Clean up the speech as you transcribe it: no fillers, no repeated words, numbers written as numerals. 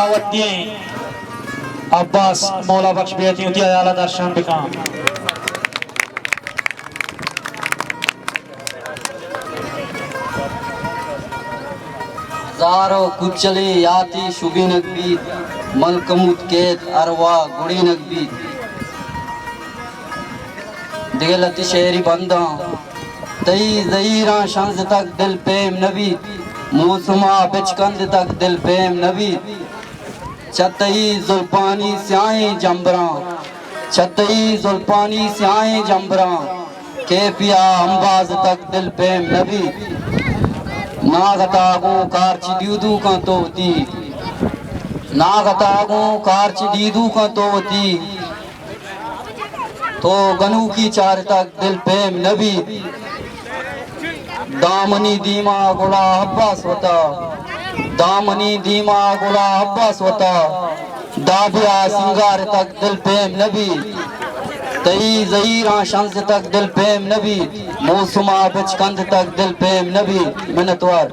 दावत दिए अब्बास मौला बख्श बेहती होती है आला दर्शन बिकाम जारो कुचली याती शुगी नकबीत मलकमुत केत अरवा गुड़ी नकबीत दिगलती शेरी बंदा तई जहीरा शंस तक दिल पेम नबी मौसमा बिचकंद तक दिल पेम नबी छतई जुल्पानी स्याही जंबरा छतई जुल्पानी स्याही जंबरा के पिया अंबाज तक दिल पेम नबी नागतागो कारची दीदू का तोती नागतागो कारची दीदू का तोती तो गनू की चार तक दिल पेम नबी दामनी दीमा गुला अब्बास होता दामनी दीमा गुला अब्बास होता दाबिया सिंगार तक दिल पेम नबी तई जहीरा शंस तक दिल पेम नबी मौसमा बिचकंद तक दिल पेम नबी मिन्नतवार।